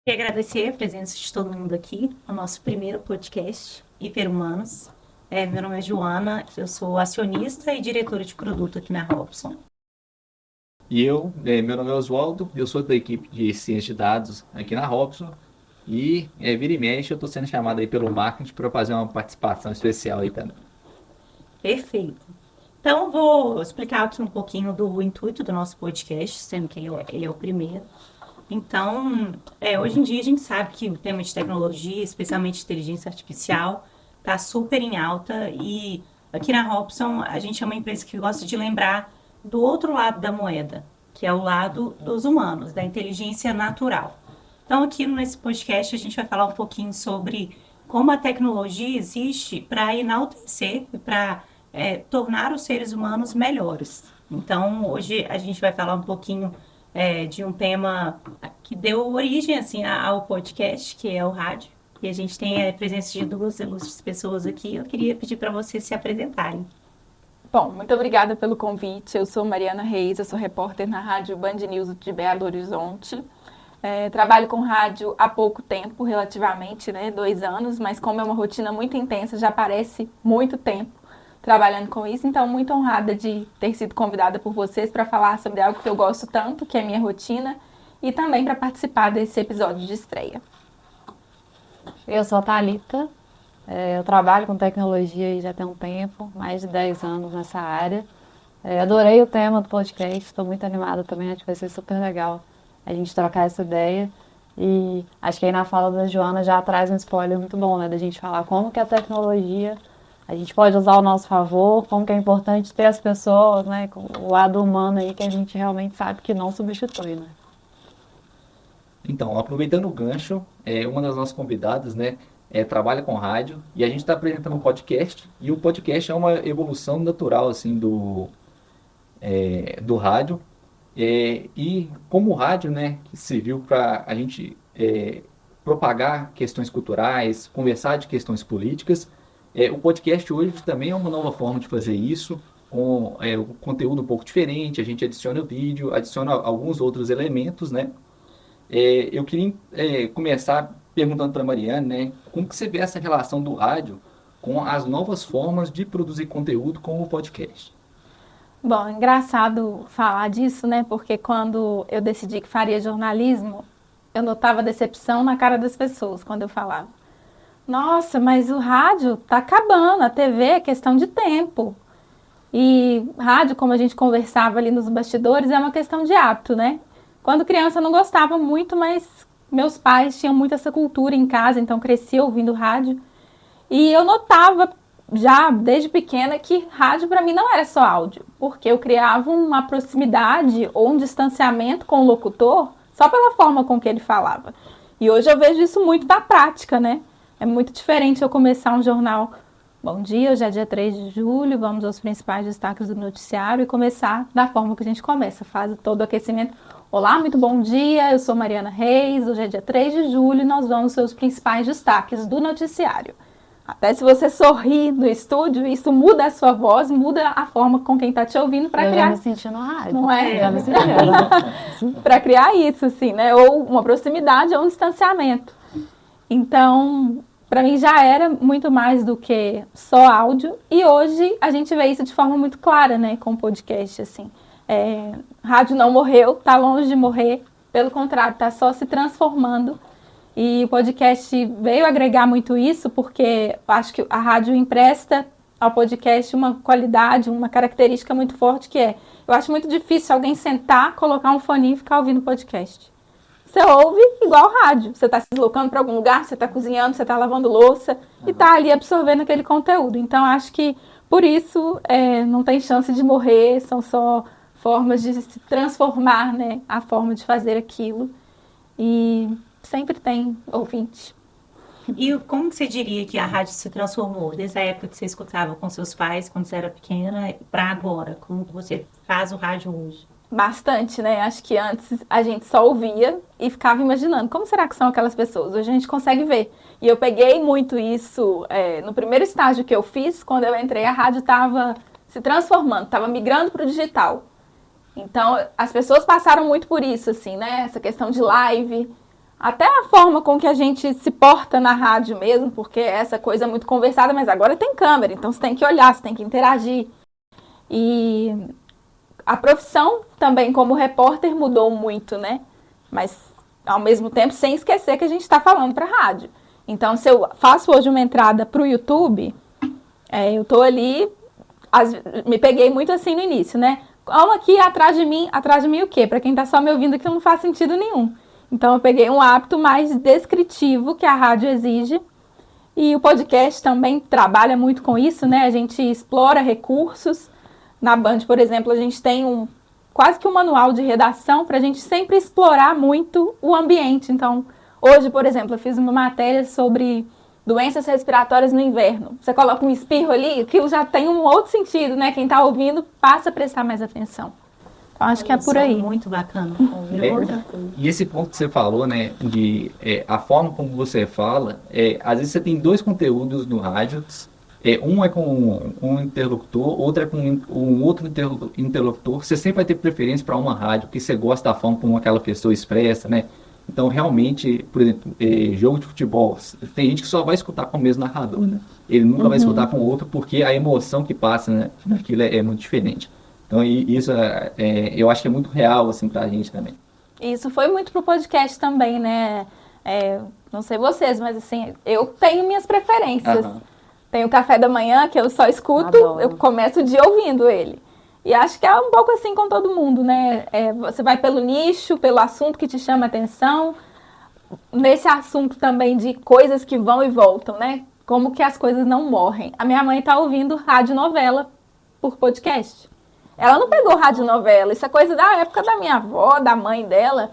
Queria agradecer a presença de todo mundo aqui no nosso primeiro podcast, Hiperhumanos. Meu nome é Joana, eu sou acionista e diretora de produto aqui na Robson. Meu nome é Oswaldo, eu sou da equipe de ciência de dados aqui na Robson vira e mexe eu estou sendo chamado aí pelo marketing para fazer uma participação especial aí também. Perfeito. Então, vou explicar aqui um pouquinho do intuito do nosso podcast, sendo que ele é o primeiro. Então, hoje em dia a gente sabe que o tema de tecnologia, especialmente inteligência artificial, está super em alta e aqui na Robson a gente é uma empresa que gosta de lembrar do outro lado da moeda, que é o lado dos humanos, da inteligência natural. Então, aqui nesse podcast a gente vai falar um pouquinho sobre como a tecnologia existe para enaltecer e para tornar os seres humanos melhores. Então, hoje a gente vai falar um pouquinho de um tema que deu origem assim ao podcast, que é o rádio. E a gente tem a presença de duas ilustres pessoas aqui. Eu queria pedir para vocês se apresentarem. Bom, muito obrigada pelo convite. Eu sou Mariana Reis, eu sou repórter na rádio Band News de Belo Horizonte. Trabalho com rádio há pouco tempo, relativamente, 2 anos, mas como é uma rotina muito intensa, já parece muito tempo trabalhando com isso, então muito honrada de ter sido convidada por vocês para falar sobre algo que eu gosto tanto, que é minha rotina, e também para participar desse episódio de estreia. Eu sou a Thalita, eu trabalho com tecnologia já tem um tempo, mais de 10 anos nessa área. Adorei o tema do podcast, estou muito animada também, acho que vai ser super legal a gente trocar essa ideia. E acho que aí na fala da Joana já traz um spoiler muito bom, da gente falar como que a tecnologia a gente pode usar ao nosso favor, como que é importante ter as pessoas, com o lado humano aí que a gente realmente sabe que não substitui, Então, aproveitando o gancho, uma das nossas convidadas, trabalha com rádio e a gente está apresentando um podcast e o podcast é uma evolução natural assim do rádio. E como o rádio, que serviu para a gente propagar questões culturais, conversar de questões políticas, o podcast hoje também é uma nova forma de fazer isso, com o conteúdo um pouco diferente, a gente adiciona vídeo, adiciona alguns outros elementos, eu queria começar perguntando para a Mariana, como que você vê essa relação do rádio com as novas formas de produzir conteúdo como o podcast? Bom, engraçado falar disso, porque quando eu decidi que faria jornalismo, eu notava decepção na cara das pessoas quando eu falava. Nossa, mas o rádio está acabando, a TV é questão de tempo. E rádio, como a gente conversava ali nos bastidores, é uma questão de hábito, Quando criança eu não gostava muito, mas meus pais tinham muito essa cultura em casa, então cresci ouvindo rádio. E eu notava já desde pequena que rádio para mim não era só áudio, porque eu criava uma proximidade ou um distanciamento com o locutor só pela forma com que ele falava. E hoje eu vejo isso muito na prática, É muito diferente eu começar um jornal. Bom dia, hoje é dia 3 de julho, vamos aos principais destaques do noticiário e começar da forma que a gente começa, faz todo o aquecimento. Olá, muito bom dia, eu sou Mariana Reis, hoje é dia 3 de julho e nós vamos aos seus principais destaques do noticiário. Até se você sorrir no estúdio, isso muda a sua voz, muda a forma com quem está te ouvindo para criar. Já me senti no rádio. Não é? Já me senti. Para criar isso, assim, Ou uma proximidade ou um distanciamento. Então, para mim já era muito mais do que só áudio. E hoje a gente vê isso de forma muito clara, com o podcast, assim. Rádio não morreu, está longe de morrer. Pelo contrário, está só se transformando. E o podcast veio agregar muito isso, porque acho que a rádio empresta ao podcast uma qualidade, uma característica muito forte que eu acho muito difícil alguém sentar, colocar um fone e ficar ouvindo podcast. Você ouve igual rádio, você está se deslocando para algum lugar, você está cozinhando, você está lavando louça e está ali absorvendo aquele conteúdo. Então acho que por isso não tem chance de morrer, são só formas de se transformar, a forma de fazer aquilo. E sempre tem ouvinte. E como que você diria que a rádio se transformou desde a época que você escutava com seus pais, quando você era pequena, para agora? Como que você faz o rádio hoje? Bastante, Acho que antes a gente só ouvia e ficava imaginando como será que são aquelas pessoas. Hoje a gente consegue ver. E eu peguei muito isso no primeiro estágio que eu fiz, quando eu entrei, a rádio estava se transformando, estava migrando para o digital. Então, as pessoas passaram muito por isso, assim, Essa questão de live. Até a forma com que a gente se porta na rádio mesmo, porque essa coisa é muito conversada, mas agora tem câmera, então você tem que olhar, você tem que interagir. E a profissão também como repórter mudou muito, né? Mas, ao mesmo tempo, sem esquecer que a gente está falando para a rádio. Então, se eu faço hoje uma entrada para o YouTube, eu estou ali, me peguei muito assim no início, né? Olha aqui atrás de mim o quê? Para quem está só me ouvindo aqui não faz sentido nenhum. Então, eu peguei um hábito mais descritivo que a rádio exige. E o podcast também trabalha muito com isso, né? A gente explora recursos. Na Band, por exemplo, a gente tem quase que um manual de redação para a gente sempre explorar muito o ambiente. Então, hoje, por exemplo, eu fiz uma matéria sobre doenças respiratórias no inverno. Você coloca um espirro ali, aquilo já tem um outro sentido, né? Quem está ouvindo passa a prestar mais atenção. Então, acho que é por aí. Muito bacana. E esse ponto que você falou, né, de a forma como você fala, às vezes você tem dois conteúdos no rádio, um é com um interlocutor, outro é com um outro interlocutor, você sempre vai ter preferência para uma rádio, porque você gosta da forma como aquela pessoa expressa, né? Então, realmente, por exemplo, jogo de futebol, tem gente que só vai escutar com o mesmo narrador, né? Ele nunca vai escutar com o outro, porque a emoção que passa, né, naquilo é muito diferente. Então, isso eu acho que é muito real, assim, pra gente também. Isso foi muito pro podcast também, né? Não sei vocês, mas assim, eu tenho minhas preferências. Aham. Tem o café da manhã, que eu só escuto, Adoro. eu começo o dia ouvindo ele. E acho que é um pouco assim com todo mundo, né? Você vai pelo nicho, pelo assunto que te chama a atenção. Nesse assunto também de coisas que vão e voltam, né? Como que as coisas não morrem. A minha mãe tá ouvindo radionovela por podcast. Ela não pegou radionovela, isso é coisa da época da minha avó, da mãe dela.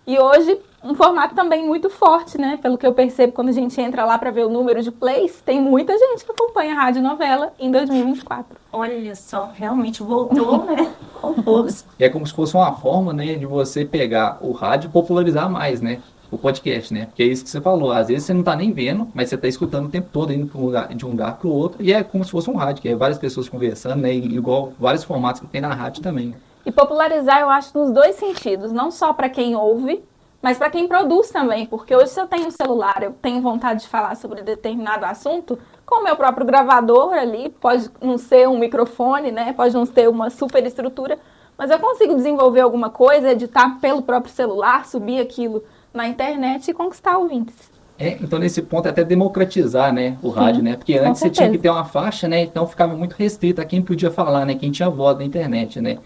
E hoje, um formato também muito forte, né? Pelo que eu percebo quando a gente entra lá para ver o número de plays, tem muita gente que acompanha a radionovela em 2024. Olha só, realmente voltou, né? Com força. É como se fosse uma forma, né, de você pegar o rádio e popularizar mais, né? O podcast, né? Porque é isso que você falou. Às vezes você não tá nem vendo, mas você tá escutando o tempo todo, indo de um lugar pro outro. E é como se fosse um rádio, que é várias pessoas conversando, né? Igual vários formatos que tem na rádio também. E popularizar, eu acho, nos dois sentidos. Não só para quem ouve, mas para quem produz também. Porque hoje, se eu tenho um celular, eu tenho vontade de falar sobre determinado assunto, com o meu próprio gravador ali, pode não ser um microfone, né? Pode não ter uma super estrutura, mas eu consigo desenvolver alguma coisa, editar pelo próprio celular, subir aquilo na internet e conquistar ouvintes. Então nesse ponto é até democratizar, né, o rádio, né? Porque antes você tinha que ter uma faixa, né? Então ficava muito restrito a quem podia falar, né? Quem tinha voz na internet, né?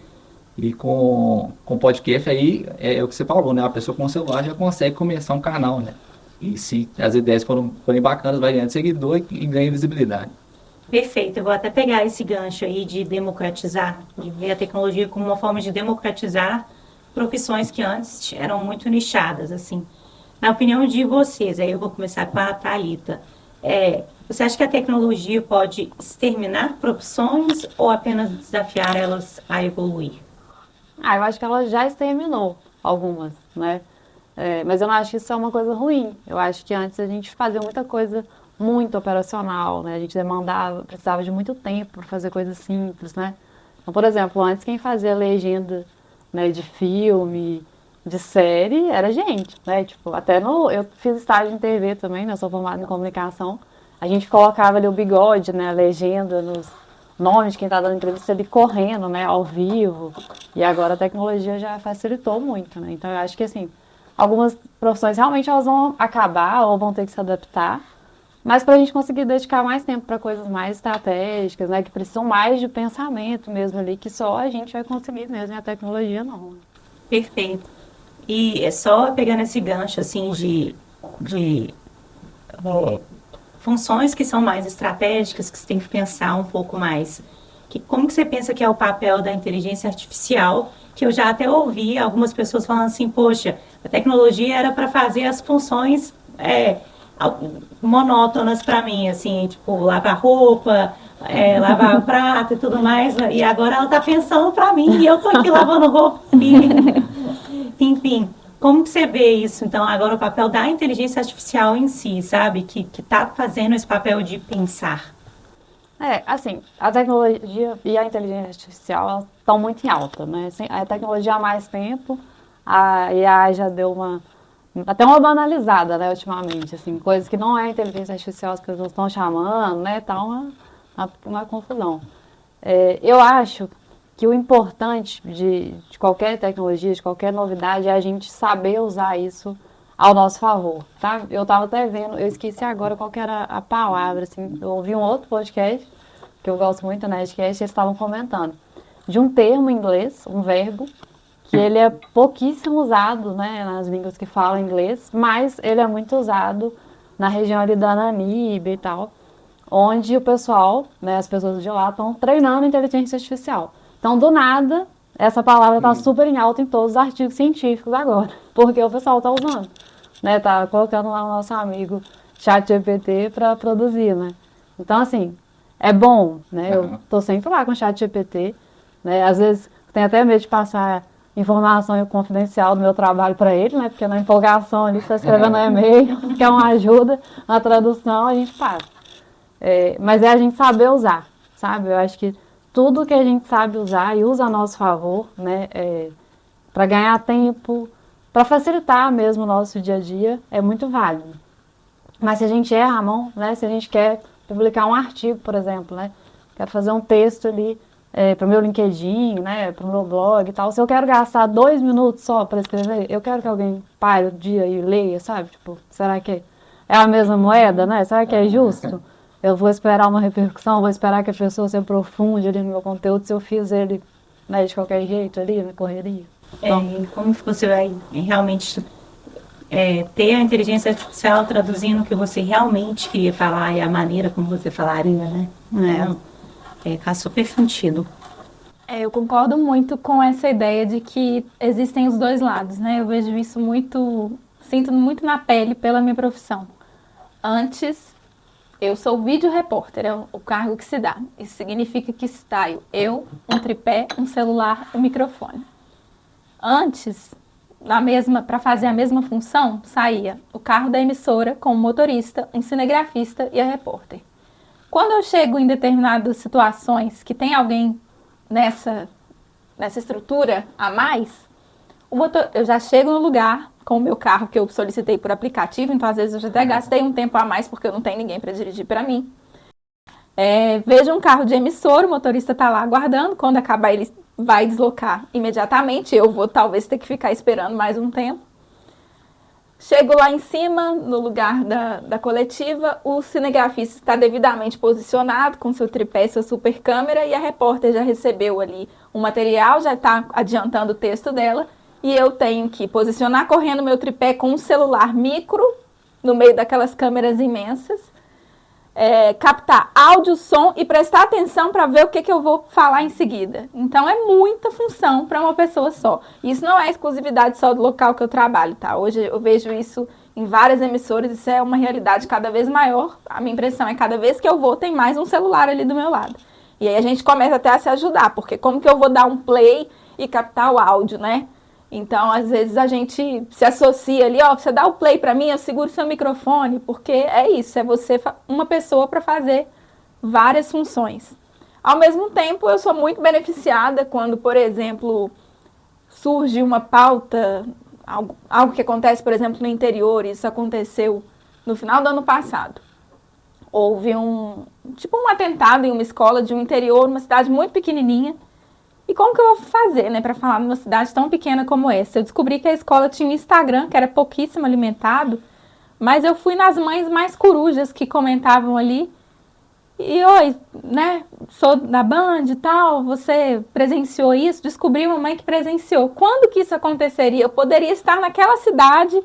E com podcast aí, é o que você falou, né? A pessoa com o celular já consegue começar um canal, né? E se as ideias forem bacanas, vai ganhando seguidor e ganha visibilidade. Perfeito, eu vou até pegar esse gancho aí de democratizar, de ver a tecnologia como uma forma de democratizar profissões que antes eram muito nichadas, assim. Na opinião de vocês, aí eu vou começar com a Thalita, você acha que a tecnologia pode exterminar profissões ou apenas desafiar elas a evoluir? Eu acho que ela já exterminou algumas, né? Mas eu não acho que isso é uma coisa ruim. Eu acho que antes a gente fazia muita coisa muito operacional, né? A gente precisava de muito tempo para fazer coisas simples, né? Então, por exemplo, antes quem fazia legenda, né, de filme, de série, era gente, né? Tipo, eu fiz estágio em TV também, né? Eu sou formada em comunicação. A gente colocava ali o bigode, né? A legenda nos nomes de quem tá dando entrevista ali correndo, né? Ao vivo. E agora a tecnologia já facilitou muito, né? Então eu acho que, assim, algumas profissões realmente elas vão acabar ou vão ter que se adaptar. Mas para a gente conseguir dedicar mais tempo para coisas mais estratégicas, né? Que precisam mais de pensamento mesmo ali, que só a gente vai conseguir mesmo e a tecnologia não. Perfeito. E é só pegando esse gancho, assim, de funções que são mais estratégicas, que você tem que pensar um pouco mais. Como que você pensa que é o papel da inteligência artificial? Que eu já até ouvi algumas pessoas falando assim, poxa, a tecnologia era para fazer as funções monótonas para mim, assim, tipo, lavar roupa, lavar prato e tudo mais, e agora ela tá pensando para mim e eu tô aqui lavando roupa. Enfim, como que você vê isso, então, agora o papel da inteligência artificial em si, sabe, que tá fazendo esse papel de pensar? Assim, a tecnologia e a inteligência artificial estão muito em alta, né? Assim, a tecnologia há mais tempo, a IA já deu uma até uma banalizada, né, ultimamente, assim, coisas que não é inteligência artificial, as pessoas estão chamando, né, tá uma confusão. Eu acho que o importante de qualquer tecnologia, de qualquer novidade, é a gente saber usar isso ao nosso favor, tá? Eu estava até vendo, eu esqueci agora qual que era a palavra, assim, eu ouvi um outro podcast, que eu gosto muito, né, Nerdcast, e eles estavam comentando, de um termo em inglês, um verbo, que ele é pouquíssimo usado, né, nas línguas que falam inglês, mas ele é muito usado na região ali da Namíbia e tal, onde o pessoal, né, as pessoas de lá estão treinando inteligência artificial. Então, do nada, essa palavra está super em alta em todos os artigos científicos agora, porque o pessoal está usando, né, tá colocando lá o nosso amigo ChatGPT para produzir, né. Então, assim, é bom, né, eu tô sempre lá com o ChatGPT, né, às vezes tem até medo de passar informação confidencial do meu trabalho para ele, né? Porque na empolgação ali, você está escrevendo um e-mail, quer uma ajuda, uma tradução, a gente passa. Mas é a gente saber usar, sabe? Eu acho que tudo que a gente sabe usar e usa a nosso favor, né? Para ganhar tempo, para facilitar mesmo o nosso dia a dia, é muito válido. Mas se a gente erra a mão, né? Se a gente quer publicar um artigo, por exemplo, né? Quer fazer um texto ali, para o meu LinkedIn, né, para o meu blog e tal. Se eu quero gastar 2 minutos só para escrever, eu quero que alguém pare o dia e leia, sabe? Tipo, será que é a mesma moeda, né? Será que é justo? Eu vou esperar uma repercussão, vou esperar que a pessoa se aprofunde ali no meu conteúdo se eu fiz ele, né, de qualquer jeito ali, na correria. Então, como que você vai realmente ter a inteligência artificial traduzindo o que você realmente queria falar e a maneira como você falaria, né? Faz super sentido. Eu concordo muito com essa ideia de que existem os dois lados, né? Eu vejo isso sinto muito na pele pela minha profissão. Antes, eu sou vídeo repórter, é o cargo que se dá. Isso significa que saio um tripé, um celular, um microfone. Antes, para fazer a mesma função, saía o carro da emissora com o motorista, um cinegrafista e a repórter. Quando eu chego em determinadas situações que tem alguém nessa estrutura a mais, eu já chego no lugar com o meu carro que eu solicitei por aplicativo, então às vezes eu já até gastei um tempo a mais porque eu não tenho ninguém para dirigir para mim. Vejo um carro de emissora, o motorista está lá aguardando, quando acabar ele vai deslocar imediatamente, eu vou talvez ter que ficar esperando mais um tempo. Chego lá em cima, no lugar da coletiva, o cinegrafista está devidamente posicionado com seu tripé e sua super câmera e a repórter já recebeu ali o material, já está adiantando o texto dela e eu tenho que posicionar correndo meu tripé com um celular micro no meio daquelas câmeras imensas, captar áudio, som e prestar atenção para ver o que eu vou falar em seguida. Então, é muita função para uma pessoa só. Isso não é exclusividade só do local que eu trabalho, tá? Hoje eu vejo isso em várias emissoras, isso é uma realidade cada vez maior. A minha impressão é que cada vez que eu vou, tem mais um celular ali do meu lado. E aí a gente começa até a se ajudar, porque como que eu vou dar um play e captar o áudio, né? Então, às vezes, a gente se associa ali, você dá o play para mim, eu seguro seu microfone, porque é isso, é você, uma pessoa para fazer várias funções. Ao mesmo tempo, eu sou muito beneficiada quando, por exemplo, surge uma pauta, algo que acontece, por exemplo, no interior, isso aconteceu no final do ano passado. Houve um atentado em uma escola de um interior, uma cidade muito pequenininha. E como que eu vou fazer, né, para falar numa cidade tão pequena como essa? Eu descobri que a escola tinha um Instagram, que era pouquíssimo alimentado, mas eu fui nas mães mais corujas que comentavam ali. E, oi, né, sou da Band e tal, você presenciou isso? Descobri uma mãe que presenciou. Quando que isso aconteceria? Eu poderia estar naquela cidade,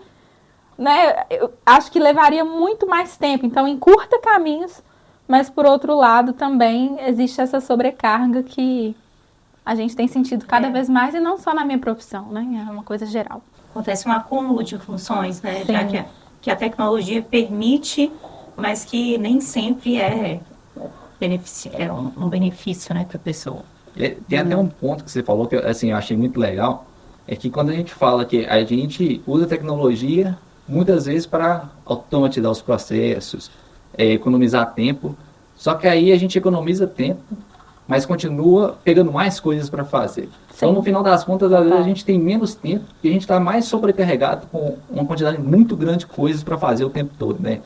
né, eu acho que levaria muito mais tempo. Então, encurta caminhos, mas, por outro lado, também existe essa sobrecarga que a gente tem sentido cada vez mais, e não só na minha profissão, né? É uma coisa geral. Acontece um acúmulo de funções, né? Já que a tecnologia permite, mas que nem sempre é um benefício, né, para a pessoa. Tem até um ponto que você falou que assim, eu achei muito legal, é que quando a gente fala que a gente usa a tecnologia muitas vezes para automatizar os processos, economizar tempo, só que aí a gente economiza tempo, mas continua pegando mais coisas para fazer. Então, Sim. no final das contas, às vezes a gente tem menos tempo e a gente está mais sobrecarregado com uma quantidade muito grande de coisas para fazer o tempo todo, né?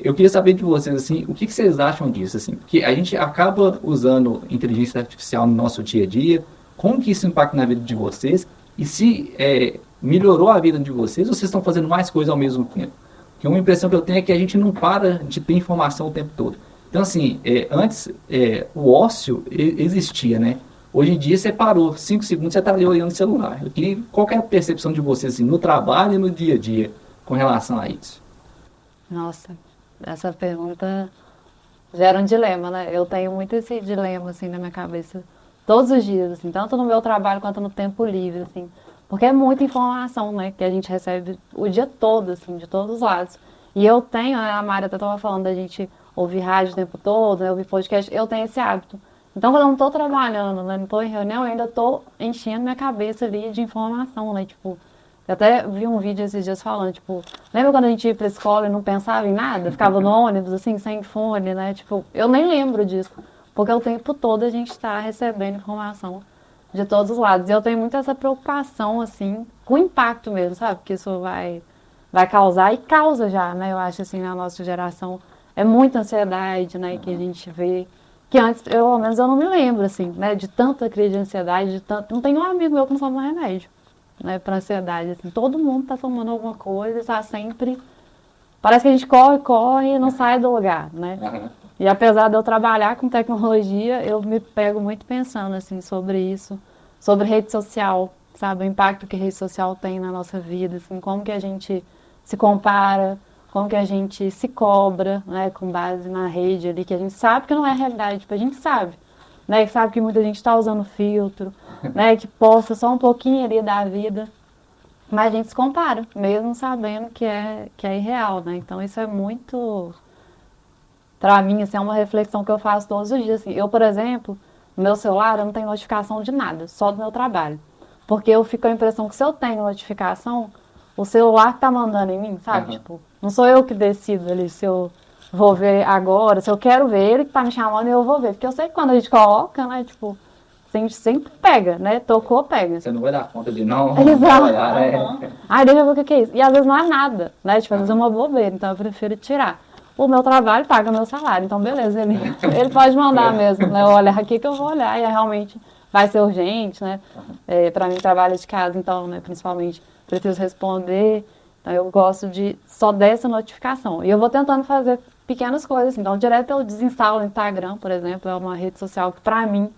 Eu queria saber de vocês, assim, o que vocês acham disso, assim? Porque a gente acaba usando inteligência artificial no nosso dia a dia, como que isso impacta na vida de vocês e se melhorou a vida de vocês ou vocês estão fazendo mais coisas ao mesmo tempo? Porque uma impressão que eu tenho é que a gente não para de ter informação o tempo todo. Então, assim, antes o ócio existia, né? Hoje em dia você parou 5 segundos, você está ali olhando o celular. Eu queria qual que é a percepção de vocês, assim, no trabalho e no dia a dia com relação a isso? Nossa, essa pergunta gera um dilema, né? Eu tenho muito esse dilema, assim, na minha cabeça todos os dias, assim, tanto no meu trabalho quanto no tempo livre, assim, porque é muita informação, né, que a gente recebe o dia todo, assim, de todos os lados. E eu tenho, a Mari até estava falando da gente ouvir rádio o tempo todo, né, ouvir podcast, eu tenho esse hábito. Então, quando eu não estou trabalhando, né, não estou em reunião, eu ainda estou enchendo minha cabeça ali de informação, né, tipo, eu até vi um vídeo esses dias falando, tipo, lembra quando a gente ia pra escola e não pensava em nada? Ficava no ônibus, assim, sem fone, né? Tipo, eu nem lembro disso, porque o tempo todo a gente está recebendo informação de todos os lados. E eu tenho muito essa preocupação, assim, com o impacto mesmo, sabe? Que isso vai causar, e causa já, né? Eu acho, assim, na nossa geração, é muita ansiedade, né? Que a gente vê, que antes, pelo menos, eu não me lembro, assim, né? De tanta crise de ansiedade, de tanto... Não tem um amigo meu que não toma remédio, né, para ansiedade, assim, todo mundo tá tomando alguma coisa, está sempre, parece que a gente corre e não sai do lugar, né? Uhum. E apesar de eu trabalhar com tecnologia, eu me pego muito pensando, assim, sobre isso, sobre rede social, sabe, o impacto que a rede social tem na nossa vida, assim, como que a gente se compara, como que a gente se cobra, né, com base na rede ali, que a gente sabe que não é a realidade, tipo, a gente sabe, né, que sabe que muita gente está usando filtro, né, que posta só um pouquinho ali da vida, mas a gente se compara, mesmo sabendo que é irreal, né, então isso é muito, pra mim, assim, é uma reflexão que eu faço todos os dias, assim, eu, por exemplo, no meu celular eu não tenho notificação de nada, só do meu trabalho, porque eu fico com a impressão que se eu tenho notificação, o celular tá mandando em mim, sabe, tipo, não sou eu que decido ali se eu vou ver agora, se eu quero ver ele que tá me chamando, eu vou ver. Porque eu sei que quando a gente coloca, né, tipo, a gente sempre pega, né? Tocou, pega. Você não vai dar conta de não Exato. olhar, né? Ai, deixa eu ver o que é isso. E às vezes não é nada, né? Tipo, às vezes é uma bobeira, então eu prefiro tirar. O meu trabalho paga meu salário, então beleza, ele pode mandar mesmo, né? Eu olhar aqui que eu vou olhar e realmente vai ser urgente, né? Pra mim, trabalho de casa, então, né, principalmente, preciso responder. Então, eu gosto só dessa notificação. E eu vou tentando fazer pequenas coisas. Então, direto eu desinstalo o Instagram, por exemplo. É uma rede social que, pra mim,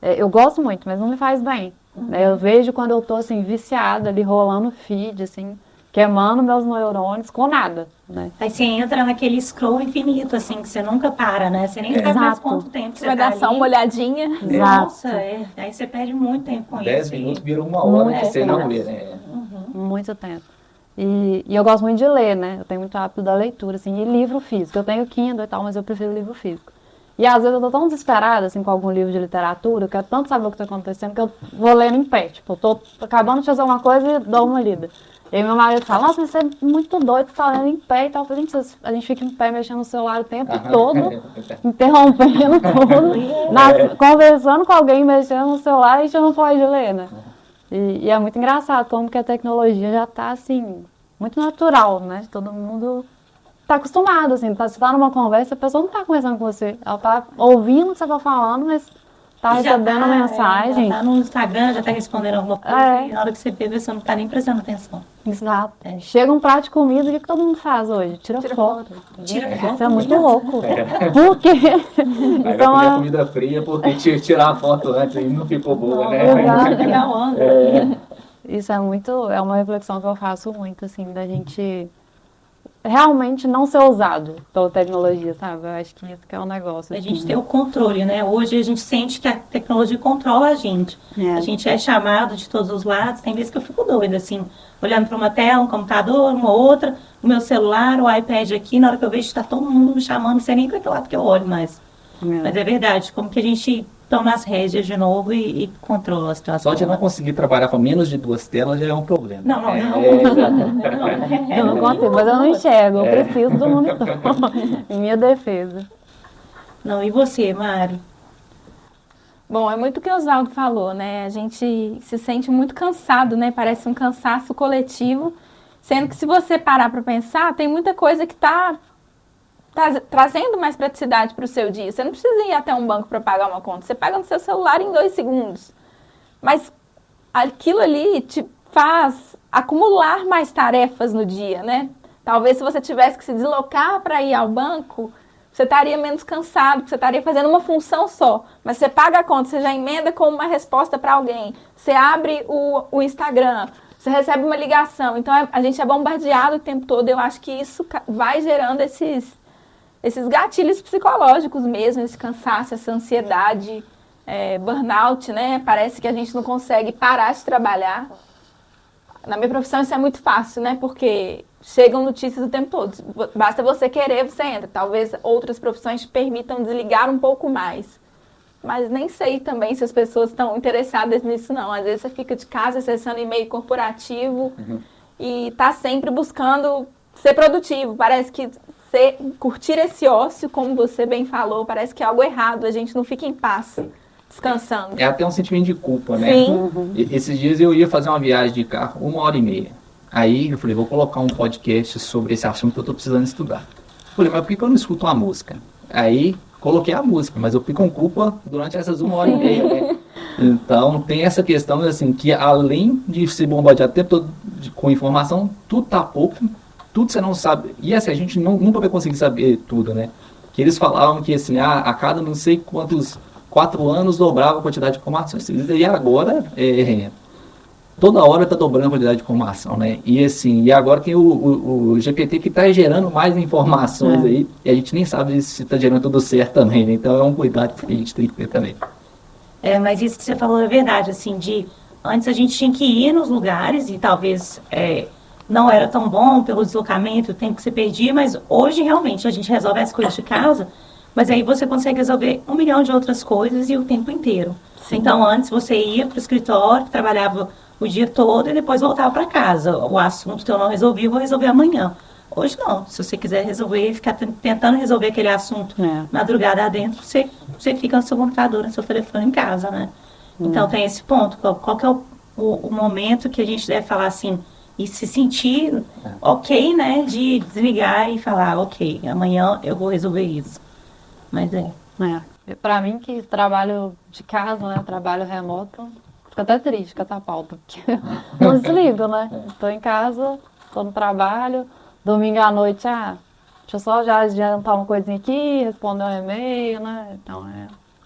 eu gosto muito, mas não me faz bem. Eu vejo quando eu tô, assim, viciada ali, rolando feed, assim, queimando meus neurônios com nada, né? Aí você entra naquele scroll infinito, assim, que você nunca para, né? Você nem sabe mais Exato. quanto tempo você Vai tá dar só ali. uma olhadinha. Nossa, aí você perde muito tempo com 10 isso. minutos vira uma hora Muito que você não tempo. vê, né? Muito tempo. E eu gosto muito de ler, né? Eu tenho muito hábito da leitura, assim, e livro físico. Eu tenho Kindle e tal, mas eu prefiro livro físico. E às vezes eu tô tão desesperada, assim, com algum livro de literatura, eu quero tanto saber o que tá acontecendo, que eu vou lendo em pé. Tipo, eu tô acabando de fazer uma coisa e dou uma lida. E aí meu marido fala, nossa, você é muito doido, você tá lendo em pé e tal. Eu falei, gente, a gente fica em pé mexendo no celular o tempo todo, interrompendo tudo, conversando com alguém, mexendo no celular, a gente não pode ler, né? E é muito engraçado como que a tecnologia já tá, assim, muito natural, né? Todo mundo tá acostumado, assim, você tá numa conversa, a pessoa não tá conversando com você, ela tá ouvindo o que você tá falando, mas tá Já recebendo mensagem. Já tá no Instagram, já tá respondendo alguma coisa, É. e na hora que você vê, você não tá nem prestando atenção. Exato. Chega um prato de comida, o que todo mundo faz hoje? Tira foto. Tira Gente, foto. isso é muito louco. Por quê? Aí vai Então, comer comida fria porque tirar a foto antes e não ficou boa, né? Exato, pegar onda. isso é uma reflexão que eu faço muito, assim, da gente realmente não ser usado pela tecnologia, sabe? Eu acho que isso que é um negócio. A assim. gente tem o controle, né? Hoje a gente sente que a tecnologia controla a gente. É. A gente é chamado de todos os lados. Tem vezes que eu fico doida, assim, olhando para uma tela, um computador, uma outra, o meu celular, o iPad aqui. Na hora que eu vejo, está todo mundo me chamando, não sei nem para que lado que eu olho mais. Mas é verdade, como que a gente toma as rédeas de novo e controla a situação. Só de não conseguir trabalhar com menos de 2 telas já é um problema. Não. Eu não consigo, mas eu não enxergo, eu preciso do monitor, em minha defesa. Não, e você, Mari? Bom, é muito o que o Oswaldo falou, né? A gente se sente muito cansado, né? Parece um cansaço coletivo, sendo que se você parar para pensar, tem muita coisa que está trazendo mais praticidade para o seu dia. Você não precisa ir até um banco para pagar uma conta, você paga no seu celular em 2 segundos. Mas aquilo ali te faz acumular mais tarefas no dia, né? Talvez se você tivesse que se deslocar para ir ao banco, você estaria menos cansado, você estaria fazendo uma função só. Mas você paga a conta, você já emenda com uma resposta para alguém. Você abre o Instagram, você recebe uma ligação. Então a gente é bombardeado o tempo todo. Eu acho que isso vai gerando esses gatilhos psicológicos mesmo, esse cansaço, essa ansiedade, burnout, né? Parece que a gente não consegue parar de trabalhar. Na minha profissão isso é muito fácil, né? Porque chegam notícias o tempo todo. Basta você querer, você entra. Talvez outras profissões te permitam desligar um pouco mais. Mas nem sei também se as pessoas estão interessadas nisso, não. Às vezes você fica de casa acessando e-mail corporativo e está sempre buscando ser produtivo. Parece que curtir esse ócio, como você bem falou, parece que é algo errado. A gente não fica em paz, descansando. É até um sentimento de culpa, né? Sim. Esses dias eu ia fazer uma viagem de carro, 1h30. Aí eu falei, vou colocar um podcast sobre esse assunto que eu tô precisando estudar. Falei, mas por que eu não escuto uma música? Aí coloquei a música, mas eu fico com culpa durante essas 1h30, né? Então tem essa questão, assim, que além de se bombardear o tempo todo com informação, tudo tá pouco, tudo você não sabe. E assim, a gente nunca vai conseguir saber tudo, né? Que eles falavam que assim, a cada não sei quantos 4 anos dobrava a quantidade de informações. E agora, toda hora está dobrando a quantidade de informação, né? E assim, e agora tem o GPT que está gerando mais informações aí, e a gente nem sabe se está gerando tudo certo também, né? Então é um cuidado que a gente tem que ter também. Mas isso que você falou é verdade, assim, antes a gente tinha que ir nos lugares e talvez não era tão bom pelo deslocamento, o tempo que você perdia, mas hoje realmente a gente resolve as coisas de casa, mas aí você consegue resolver 1 milhão de outras coisas e o tempo inteiro. Sim. Então antes você ia para o escritório, trabalhava o dia todo e depois voltava para casa. O assunto que eu não resolvi, eu vou resolver amanhã. Hoje não. Se você quiser resolver, ficar tentando resolver aquele assunto madrugada adentro, você fica no seu computador, no seu telefone em casa, né? Então tem esse ponto. Qual que é o momento que a gente deve falar assim, e se sentir ok, né? De desligar e falar, ok, amanhã eu vou resolver isso. Mas Pra mim que trabalho de casa, né? Trabalho remoto, fica até triste com essa pauta, porque eu não desligo, né? Tô em casa, tô no trabalho, domingo à noite, deixa eu só já adiantar uma coisinha aqui, responder um e-mail, né? Então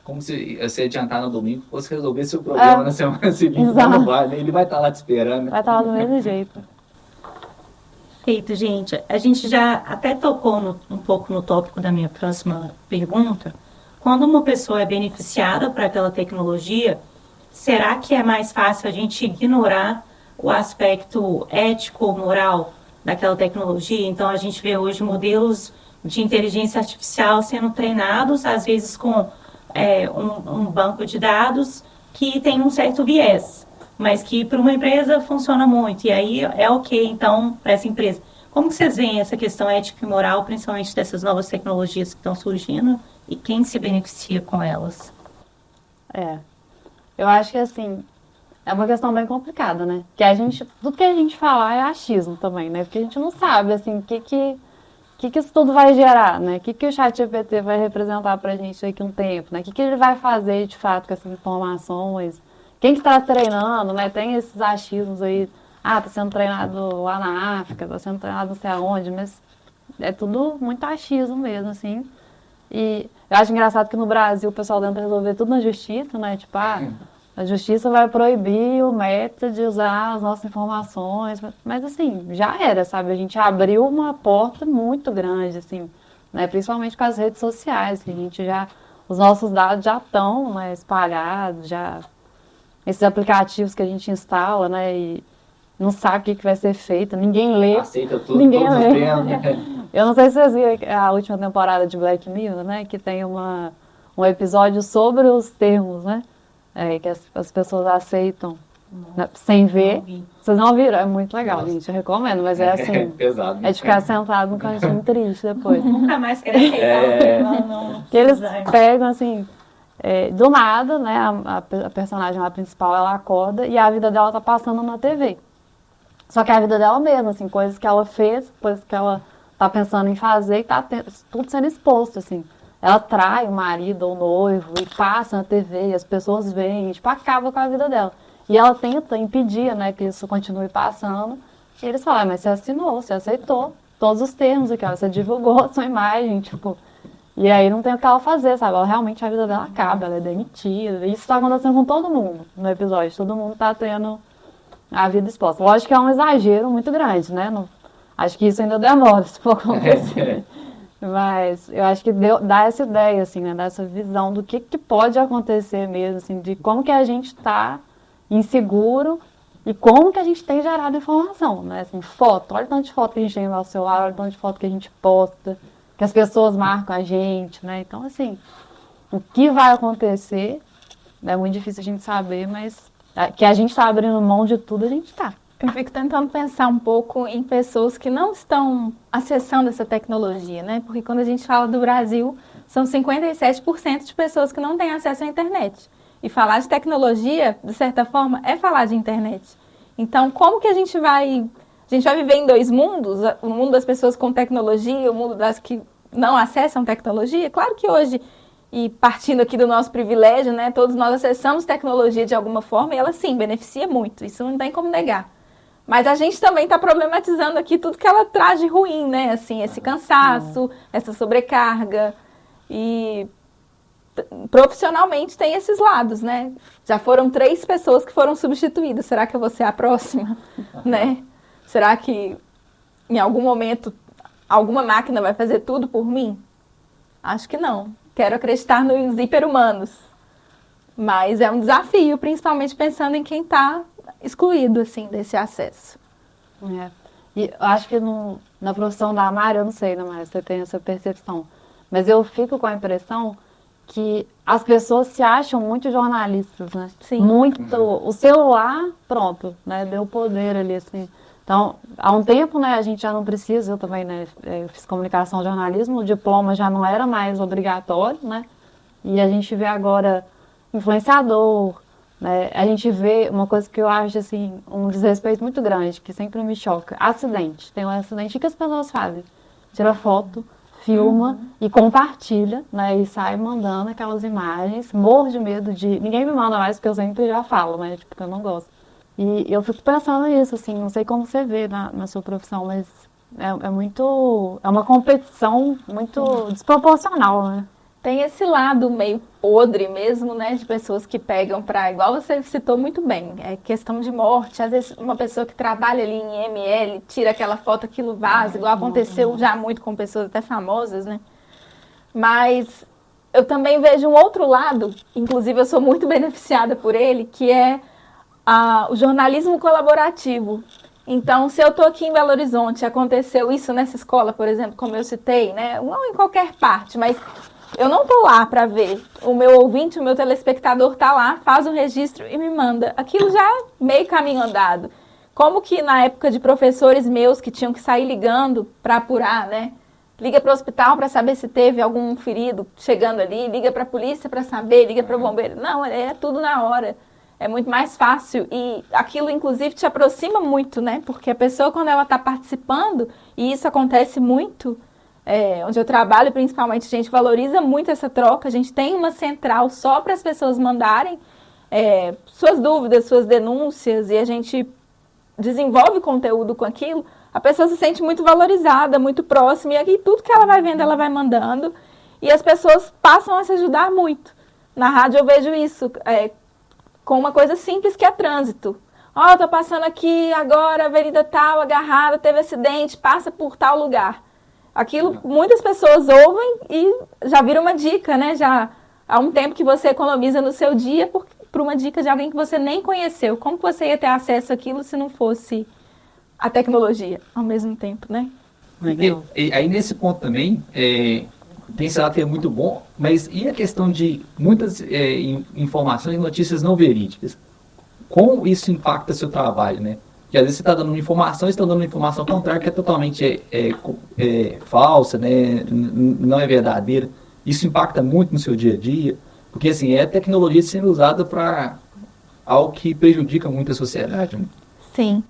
Como se você adiantar no domingo, fosse resolver seu problema na semana seguinte, não vai, né? Ele vai estar lá te esperando. Né? Vai estar lá do mesmo jeito. Perfeito, gente. A gente já até tocou um pouco no tópico da minha próxima pergunta. Quando uma pessoa é beneficiada por aquela tecnologia, será que é mais fácil a gente ignorar o aspecto ético, moral daquela tecnologia? Então, a gente vê hoje modelos de inteligência artificial sendo treinados, às vezes com um banco de dados que tem um certo viés, mas que para uma empresa funciona muito, e aí é ok, então, para essa empresa. Como que vocês veem essa questão ética e moral, principalmente dessas novas tecnologias que estão surgindo, e quem se beneficia com elas? Eu acho que, assim, é uma questão bem complicada, né? Que tudo que a gente falar é achismo também, né? Porque a gente não sabe, assim, o que isso tudo vai gerar, né? O que o ChatGPT vai representar pra gente daqui a um tempo, né? O que ele vai fazer, de fato, com essas informações? Quem que está treinando, né? Tem esses achismos aí. Tá sendo treinado lá na África, tá sendo treinado não sei aonde, mas é tudo muito achismo mesmo, assim. E eu acho engraçado que no Brasil o pessoal tenta resolver tudo na justiça, né? Tipo, a justiça vai proibir o Meta de usar as nossas informações. Mas assim, já era, sabe? A gente abriu uma porta muito grande, assim, né? Principalmente com as redes sociais, que os nossos dados já estão, né, espalhados, esses aplicativos que a gente instala, né? E não sabe o que vai ser feito, ninguém lê. Aceita tudo, ninguém todos lê. os termos. Eu não sei se vocês viram a última temporada de Black Mirror, né? Que tem um episódio sobre os termos, né? Que as pessoas aceitam sem ver. Não vi. Vocês não viram? É muito legal, Nossa. gente. Eu recomendo, mas é assim. pesado. É de ficar sentado num cantinho triste depois. Nunca mais quero aceitar. Não Que eles precisa. pegam assim, do nada, né? A personagem lá principal, ela acorda e a vida dela tá passando na TV. Só que a vida dela mesma, assim, coisas que ela fez, coisas que ela tá pensando em fazer e tá tudo sendo exposto, assim. Ela trai o marido ou o noivo e passa na TV e as pessoas veem, e, tipo, acaba com a vida dela. E ela tenta impedir, né, que isso continue passando. E eles falam, mas você assinou, você aceitou todos os termos aqui, ó, você divulgou a sua imagem, tipo... E aí não tem o que ela fazer, sabe? Ela, realmente a vida dela acaba, ela é demitida. E isso tá acontecendo com todo mundo no episódio. Todo mundo tá tendo a vida exposta. Lógico que é um exagero muito grande, né? Acho que isso ainda demora se for acontecer. Mas eu acho que dá essa ideia, assim, né? Dá essa visão do que pode acontecer mesmo, assim, de como que a gente tá inseguro e como que a gente tem gerado informação, né? Assim, foto, olha o tanto de foto que a gente tem no nosso celular, olha o tanto de foto que a gente posta, que as pessoas marcam a gente, né? Então, assim, o que vai acontecer é muito difícil a gente saber, mas que a gente tá abrindo mão de tudo, a gente tá. Eu fico tentando pensar um pouco em pessoas que não estão acessando essa tecnologia, né? Porque quando a gente fala do Brasil, são 57% de pessoas que não têm acesso à internet. E falar de tecnologia, de certa forma, é falar de internet. Então, como que a gente vai viver em dois mundos? O mundo das pessoas com tecnologia e o mundo das que não acessam tecnologia? Claro que hoje, e partindo aqui do nosso privilégio, né? Todos nós acessamos tecnologia de alguma forma e ela, sim, beneficia muito. Isso não tem como negar. Mas a gente também está problematizando aqui tudo que ela traz de ruim, né? Assim, esse cansaço, essa sobrecarga. E profissionalmente tem esses lados, né? Já foram 3 pessoas que foram substituídas. Será que eu vou ser a próxima? Né? Será que em algum momento alguma máquina vai fazer tudo por mim? Acho que não. Quero acreditar nos hiper-humanos. Mas é um desafio, principalmente pensando em quem está excluído, assim, desse acesso. E eu acho que na profissão da Mari, eu não sei, né, Mari, você tem essa percepção, mas eu fico com a impressão que as pessoas se acham muito jornalistas, né? Sim. Muito. O celular, pronto, né? Deu poder ali, assim. Então, há um tempo, né, a gente já não precisa, eu também, né, eu fiz comunicação e jornalismo, o diploma já não era mais obrigatório, né? E a gente vê agora influenciador, né? A gente vê uma coisa que eu acho, assim, um desrespeito muito grande, que sempre me choca. Acidente. Tem um acidente, o que as pessoas fazem? Tira foto, filma e compartilha, né? E sai mandando aquelas imagens. Morro de medo de... Ninguém me manda mais, porque eu sempre já falo, né? Tipo, que eu não gosto. E eu fico pensando nisso, assim, não sei como você vê na sua profissão, mas é muito... É uma competição muito desproporcional, né? Tem esse lado meio podre mesmo, né, de pessoas que pegam para, igual você citou muito bem, é questão de morte. Às vezes uma pessoa que trabalha ali em ML tira aquela foto, aquilo vaza, igual aconteceu já muito com pessoas até famosas, né? Mas eu também vejo um outro lado, inclusive eu sou muito beneficiada por ele, que é o jornalismo colaborativo. Então, se eu estou aqui em Belo Horizonte, aconteceu isso nessa escola, por exemplo, como eu citei, né? Não em qualquer parte, mas eu não estou lá para ver. O meu ouvinte, o meu telespectador está lá, faz um registro e me manda. Aquilo já é meio caminho andado. Como que na época de professores meus que tinham que sair ligando para apurar, né? Liga para o hospital para saber se teve algum ferido chegando ali, liga para a polícia para saber, liga para o bombeiro. Não, é tudo na hora. É muito mais fácil e aquilo, inclusive, te aproxima muito, né? Porque a pessoa, quando ela está participando, e isso acontece muito, onde eu trabalho, principalmente, a gente valoriza muito essa troca. A gente tem uma central só para as pessoas mandarem suas dúvidas, suas denúncias, e a gente desenvolve conteúdo com aquilo. A pessoa se sente muito valorizada, muito próxima, e aqui tudo que ela vai vendo, ela vai mandando, e as pessoas passam a se ajudar muito. Na rádio eu vejo isso, com uma coisa simples que é trânsito. Ó, tô passando aqui agora, avenida tal, agarrada, teve acidente, passa por tal lugar. Aquilo, muitas pessoas ouvem e já vira uma dica, né? Já há um tempo que você economiza no seu dia por uma dica de alguém que você nem conheceu. Como que você ia ter acesso àquilo se não fosse a tecnologia ao mesmo tempo, né? E aí nesse ponto também, tem esse lado que é muito bom, mas e a questão de muitas informações e notícias não verídicas? como isso impacta seu trabalho, né? Porque às vezes você está dando uma informação, está dando uma informação contrária que é totalmente falsa, né? Não é verdadeira. Isso impacta muito no seu dia a dia, porque assim, é tecnologia sendo usada para algo que prejudica muito a sociedade, né? Sim.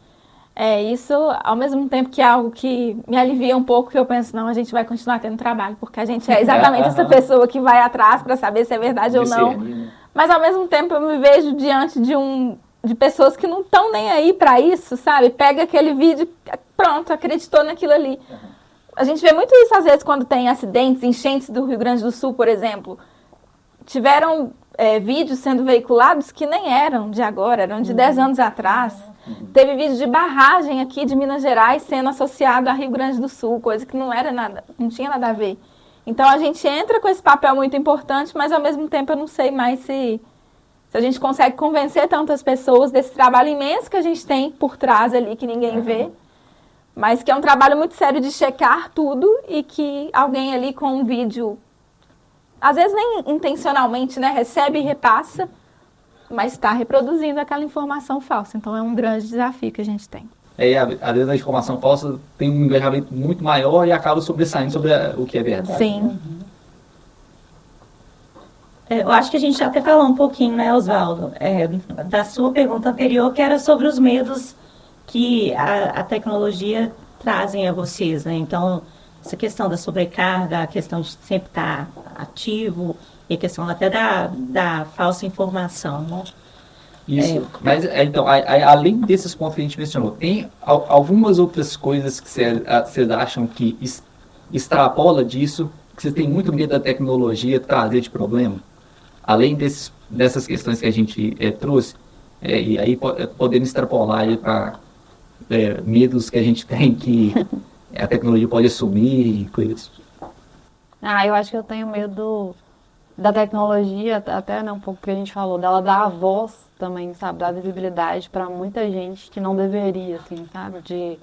Isso, ao mesmo tempo que é algo que me alivia um pouco, que eu penso, não, a gente vai continuar tendo trabalho, porque a gente é exatamente essa pessoa que vai atrás para saber se é verdade ou não. Né? Mas, ao mesmo tempo, eu me vejo diante de pessoas que não estão nem aí para isso, sabe? Pega aquele vídeo, pronto, acreditou naquilo ali. A gente vê muito isso, às vezes, quando tem acidentes, enchentes do Rio Grande do Sul, por exemplo. Tiveram vídeos sendo veiculados que nem eram de agora, eram de 10 anos atrás. Teve vídeo de barragem aqui de Minas Gerais sendo associado a Rio Grande do Sul, coisa que não era nada, não tinha nada a ver. Então a gente entra com esse papel muito importante, mas ao mesmo tempo eu não sei mais se a gente consegue convencer tantas pessoas desse trabalho imenso que a gente tem por trás ali, que ninguém vê, mas que é um trabalho muito sério de checar tudo e que alguém ali com um vídeo, às vezes nem intencionalmente, né, recebe e repassa, mas está reproduzindo aquela informação falsa. Então, é um grande desafio que a gente tem. Às vezes a informação falsa tem um engajamento muito maior e acaba sobressaindo sobre o que é verdade. Sim. Eu acho que a gente já até falou um pouquinho, né, Oswaldo, da sua pergunta anterior, que era sobre os medos que a tecnologia trazem a vocês, né? Então, essa questão da sobrecarga, a questão de sempre estar ativo, e a questão até da falsa informação, né? Isso, mas então, além desses pontos que a gente mencionou, tem algumas outras coisas que vocês acham que extrapola disso, que vocês têm muito medo da tecnologia trazer de problema? Além dessas questões que a gente trouxe, e aí podendo extrapolar para medos que a gente tem que a tecnologia pode assumir e coisas. Eu acho que eu tenho medo da tecnologia, até né, um pouco que a gente falou, dela dar a voz também, sabe, dar visibilidade para muita gente que não deveria, assim, sabe, de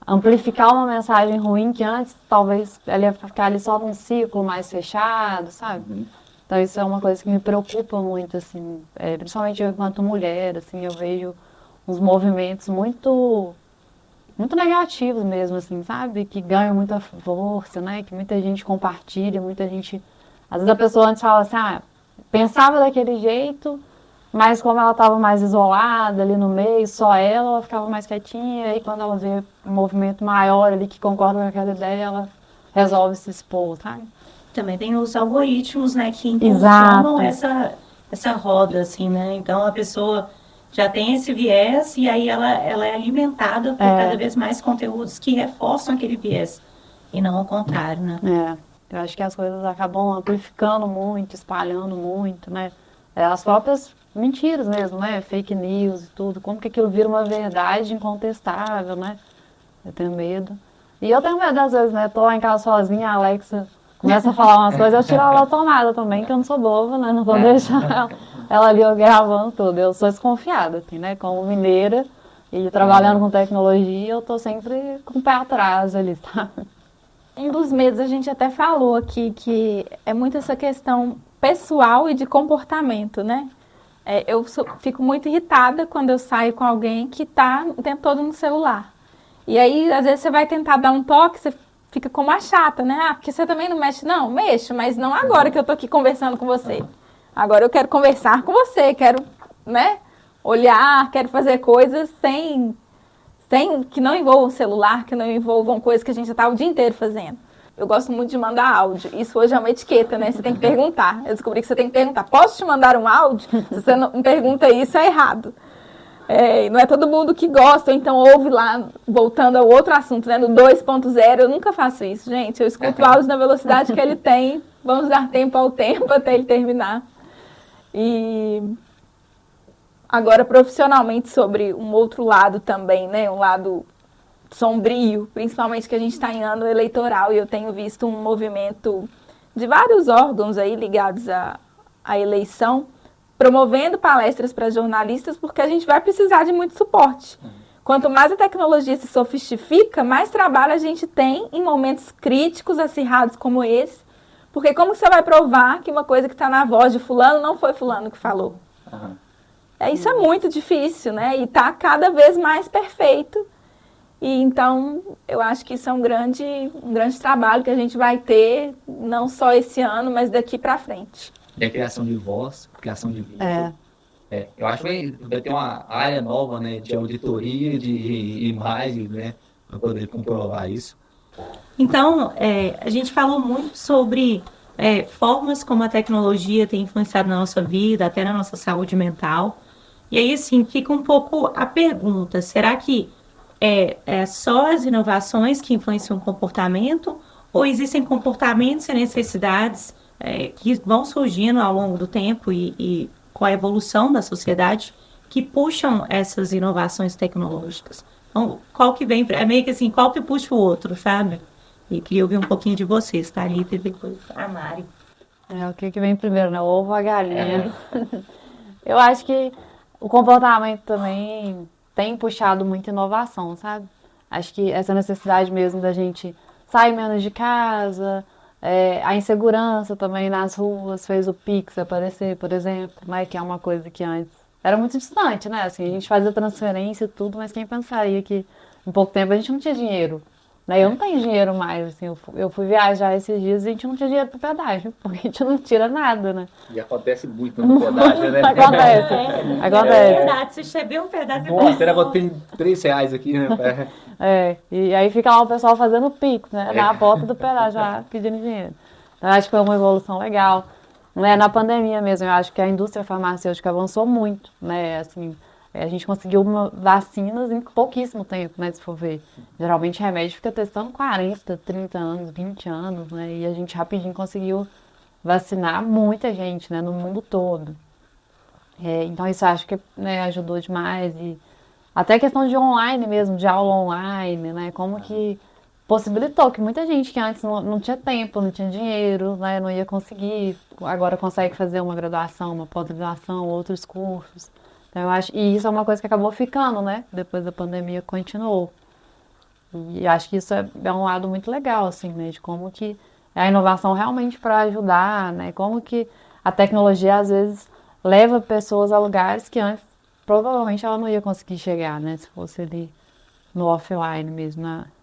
amplificar uma mensagem ruim que antes talvez ela ia ficar ali só num ciclo mais fechado, sabe? Então isso é uma coisa que me preocupa muito, assim, principalmente eu enquanto mulher, assim, eu vejo uns movimentos muito negativos mesmo, assim, sabe? Que ganham muita força, né? Que muita gente compartilha, muita gente... Às vezes a pessoa antes fala assim, pensava daquele jeito, mas como ela estava mais isolada ali no meio, só ela ficava mais quietinha, e aí quando ela vê um movimento maior ali que concorda com aquela ideia, ela resolve se expor, sabe? Também tem os algoritmos, né, que impulsionam Exato. essa roda, assim, né? Então a pessoa já tem esse viés e aí ela é alimentada por cada vez mais conteúdos que reforçam aquele viés e não ao contrário, né? Eu acho que as coisas acabam amplificando muito, espalhando muito, né? As próprias mentiras mesmo, né? Fake news e tudo. Como que aquilo vira uma verdade incontestável, né? Eu tenho medo. E eu tenho medo às vezes, né? Tô lá em casa sozinha, a Alexa começa a falar umas coisas, eu tiro ela da tomada também, que eu não sou boba, né? Não vou deixar ela ali gravando tudo. Eu sou desconfiada, assim, né? Como mineira e trabalhando com tecnologia, eu tô sempre com o pé atrás ali, sabe? Um dos medos a gente até falou aqui, que é muito essa questão pessoal e de comportamento, né? Fico muito irritada quando eu saio com alguém que está o tempo todo no celular. E aí, às vezes, você vai tentar dar um toque, você fica como a chata, né? Porque você também não mexe. Não, mexo, mas não agora que eu tô aqui conversando com você. Agora eu quero conversar com você, quero, né, olhar, quero fazer coisas sem que não envolvam celular, que não envolvam coisas que a gente já tá o dia inteiro fazendo. Eu gosto muito de mandar áudio. Isso hoje é uma etiqueta, né? Você tem que perguntar. Eu descobri que você tem que perguntar. Posso te mandar um áudio? Se você não pergunta isso, é errado. Não é todo mundo que gosta, ou então ouve lá, voltando ao outro assunto, né? No 2.0, eu nunca faço isso, gente. Eu escuto o áudio na velocidade que ele tem. Vamos dar tempo ao tempo até ele terminar. E agora, profissionalmente, sobre um outro lado também, né? Um lado sombrio, principalmente que a gente está em ano eleitoral, e eu tenho visto um movimento de vários órgãos aí ligados à eleição, promovendo palestras para jornalistas, porque a gente vai precisar de muito suporte. Quanto mais a tecnologia se sofistifica, mais trabalho a gente tem em momentos críticos, acirrados como esse, porque como você vai provar que uma coisa que está na voz de fulano não foi fulano que falou? Isso é muito difícil, né? E tá cada vez mais perfeito. E então, eu acho que isso é um grande trabalho que a gente vai ter, não só esse ano, mas daqui para frente. E a criação de voz, criação de vídeo. Eu acho que vai ter uma área nova, né, de auditoria, de imagem, né, para poder comprovar isso. Então, a gente falou muito sobre formas como a tecnologia tem influenciado na nossa vida, até na nossa saúde mental. E aí, assim, fica um pouco a pergunta, será que é só as inovações que influenciam o comportamento, ou existem comportamentos e necessidades que vão surgindo ao longo do tempo e com a evolução da sociedade que puxam essas inovações tecnológicas? Então, qual que vem, é meio que assim, qual que puxa o outro, sabe? E queria ouvir um pouquinho de vocês, tá? Ali e depois a Mari. O que vem primeiro, né? O ovo ou a galinha? Eu acho que o comportamento também tem puxado muita inovação, sabe? Acho que essa necessidade mesmo da gente sair menos de casa, a insegurança também nas ruas fez o Pix aparecer, por exemplo, né? Que é uma coisa que antes era muito distante, né? Assim, a gente fazia transferência e tudo, mas quem pensaria que em pouco tempo a gente não tinha dinheiro, né? Eu não tenho dinheiro mais, assim, eu fui viajar esses dias e a gente não tinha dinheiro para pedágio, porque a gente não tira nada, né? E acontece muito no pedágio, né? Acontece. É verdade, se chegar um pedaço... Nossa, será que eu tenho R$3 aqui, né? E aí fica lá o pessoal fazendo Pix, né? Na porta do pedágio, já pedindo dinheiro. Então, eu acho que foi uma evolução legal. Né? Na pandemia mesmo, eu acho que a indústria farmacêutica avançou muito, né? Assim, a gente conseguiu vacinas em pouquíssimo tempo, né? Se for ver. Geralmente remédio fica testando 40, 30 anos, 20 anos, né? E a gente rapidinho conseguiu vacinar muita gente, né? No mundo todo. Então isso eu acho que, né, ajudou demais. E até a questão de online mesmo, de aula online, né? Como que possibilitou que muita gente que antes não tinha tempo, não tinha dinheiro, né? Não ia conseguir, agora consegue fazer uma graduação, uma pós-graduação, outros cursos. Então, eu acho, e isso é uma coisa que acabou ficando, né? Depois da pandemia continuou. E acho que isso é um lado muito legal, assim, né? De como que é a inovação realmente para ajudar, né? Como que a tecnologia, às vezes, leva pessoas a lugares que antes, provavelmente, ela não ia conseguir chegar, né? Se fosse ali no offline mesmo,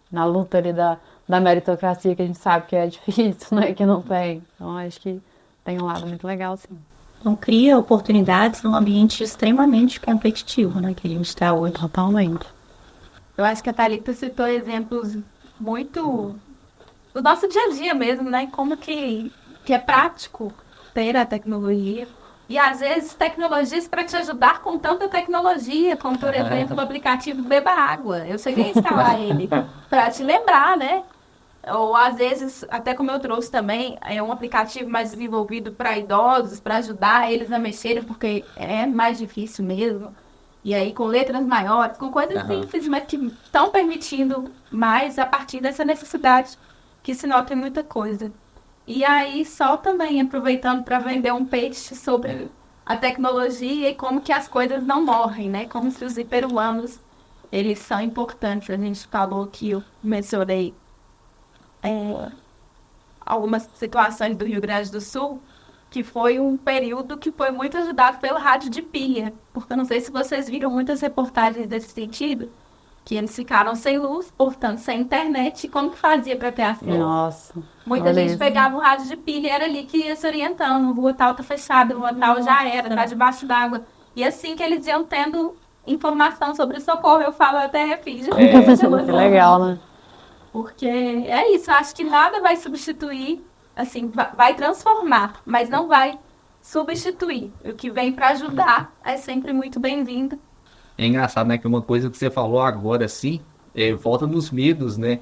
na luta ali da meritocracia, que a gente sabe que é difícil, né? Que não tem. Então, acho que tem um lado muito legal, sim. Então, cria oportunidades num ambiente extremamente competitivo, né? Que a gente está hoje. Totalmente. Eu acho que a Thalita citou exemplos muito do nosso dia a dia mesmo, né? Como que é prático ter a tecnologia. E, às vezes, tecnologias para te ajudar com tanta tecnologia, como, por exemplo, o aplicativo Beba Água. Eu cheguei a instalar ele para te lembrar, né? Ou, às vezes, até como eu trouxe também, é um aplicativo mais desenvolvido para idosos, para ajudar eles a mexerem, porque é mais difícil mesmo. E aí, com letras maiores, com coisas simples, mas que estão permitindo mais a partir dessa necessidade que se nota em muita coisa. E aí, só também aproveitando para vender um peixe sobre a tecnologia e como que as coisas não morrem, né? Como se os hiperhumanos, eles são importantes. A gente falou que eu mencionei algumas situações do Rio Grande do Sul, que foi um período que foi muito ajudado pelo rádio de pilha. Porque eu não sei se vocês viram muitas reportagens desse sentido, que eles ficaram sem luz, portanto, sem internet, e como que fazia para ter acesso? Nossa. Muita gente pegava o rádio de pilha e era ali que ia se orientando. Rua tal tá fechada, rua tal já era, tá debaixo d'água. E assim que eles iam tendo informação sobre socorro, eu falo até refúgio. Que legal, né? Porque é isso, eu acho que nada vai substituir, assim, vai transformar, mas não vai substituir. O que vem para ajudar é sempre muito bem-vindo. É engraçado, né, que uma coisa que você falou agora, assim, volta nos medos, né,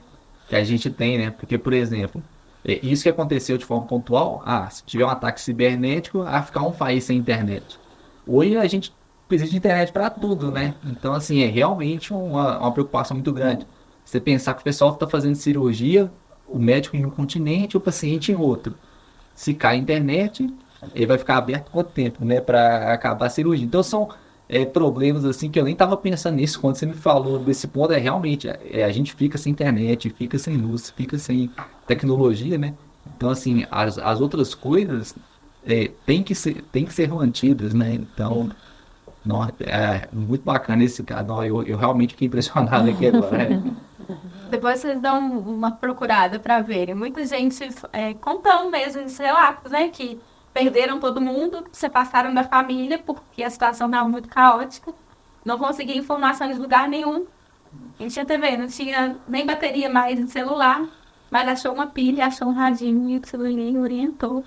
que a gente tem, né, porque, por exemplo, isso que aconteceu de forma pontual, se tiver um ataque cibernético, ficar um país sem internet. Hoje a gente precisa de internet para tudo, né, então, assim, é realmente uma preocupação muito grande. Você pensar que o pessoal está fazendo cirurgia, o médico em um continente, o paciente em outro. Se cai a internet, ele vai ficar aberto quanto tempo, né, para acabar a cirurgia. Então são problemas assim que eu nem estava pensando nisso quando você me falou desse ponto. Realmente, a gente fica sem internet, fica sem luz, fica sem tecnologia, né? Então assim, as outras coisas tem que ser mantidas, né? Então Nossa, muito bacana esse cara. Não, eu realmente fiquei impressionado aqui agora. Depois vocês dão uma procurada para verem. Muita gente contando mesmo esses relatos, né? Que perderam todo mundo, se passaram da família porque a situação estava muito caótica. Não conseguia informação em lugar nenhum. Não tinha TV, não tinha nem bateria mais em celular. Mas achou uma pilha, achou um radinho e o celular orientou.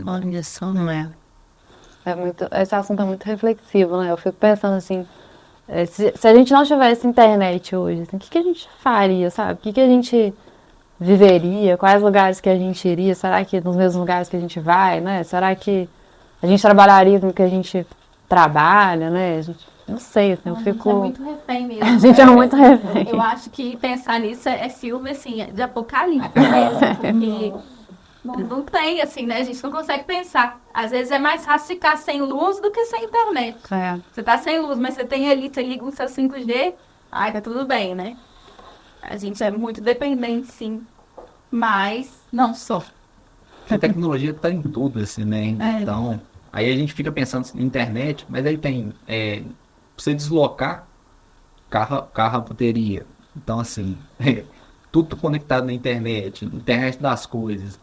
Olha só, não é? Esse assunto é muito reflexivo, né? Eu fico pensando assim, se a gente não tivesse internet hoje, assim, o que a gente faria, sabe? O que a gente viveria? Quais lugares que a gente iria? Será que nos mesmos lugares que a gente vai, né? Será que a gente trabalharia no que a gente trabalha, né? A gente, não sei, assim, eu fico... A gente é muito refém mesmo. A gente é muito refém. Eu acho que pensar nisso é filme, assim, de apocalipse mesmo. Porque não tem, assim, né? A gente não consegue pensar. Às vezes é mais fácil ficar sem luz do que sem internet. Você tá sem luz, mas você tem ali, você liga o seu 5G, ai, tá tudo bem, né? A gente é muito dependente, sim. Mas não só. A tecnologia está em tudo, assim, né? Então, aí a gente fica pensando em internet, mas aí tem, pra você deslocar, carro a bateria. Então, assim, tudo conectado na internet das coisas.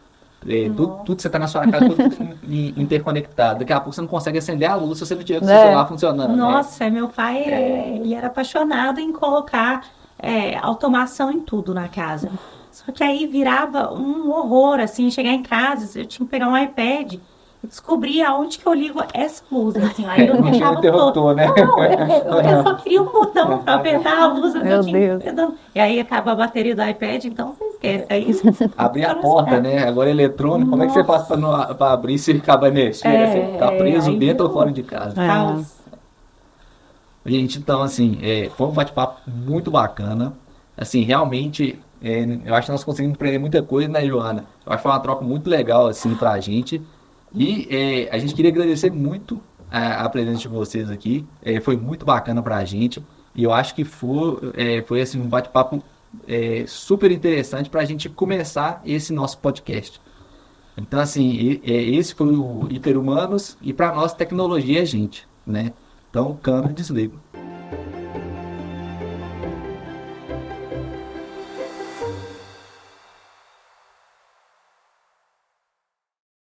Tudo que você está na sua casa, tudo interconectado. Daqui a pouco você não consegue acender a luz se você não tiver com o seu celular funcionando. Nossa, meu pai, ele era apaixonado em colocar automação em tudo na casa. Só que aí virava um horror, assim, chegar em casa, eu tinha que pegar um iPad e descobrir aonde que eu ligo essa luz, assim, aí eu deixava todo. Né? Não, eu só queria um botão para apertar a luz, Meu Deus. E aí acaba a bateria do iPad, então você esquece, é isso. Abrir a porta, né? Agora é eletrônico, como é que você faz para abrir se acaba a energia? Você ficar preso dentro ou fora de casa? Gente, então, assim, foi um bate-papo muito bacana. Assim, realmente, eu acho que nós conseguimos aprender muita coisa, né, Joana? Eu acho que foi uma troca muito legal, assim, pra gente. E a gente queria agradecer muito a presença de vocês aqui. Foi muito bacana pra gente. E eu acho que foi assim, um bate-papo super interessante pra gente começar esse nosso podcast. Então, assim, esse foi o Hiperhumanos e para nós tecnologia é gente, né? Então, câmera, desligo.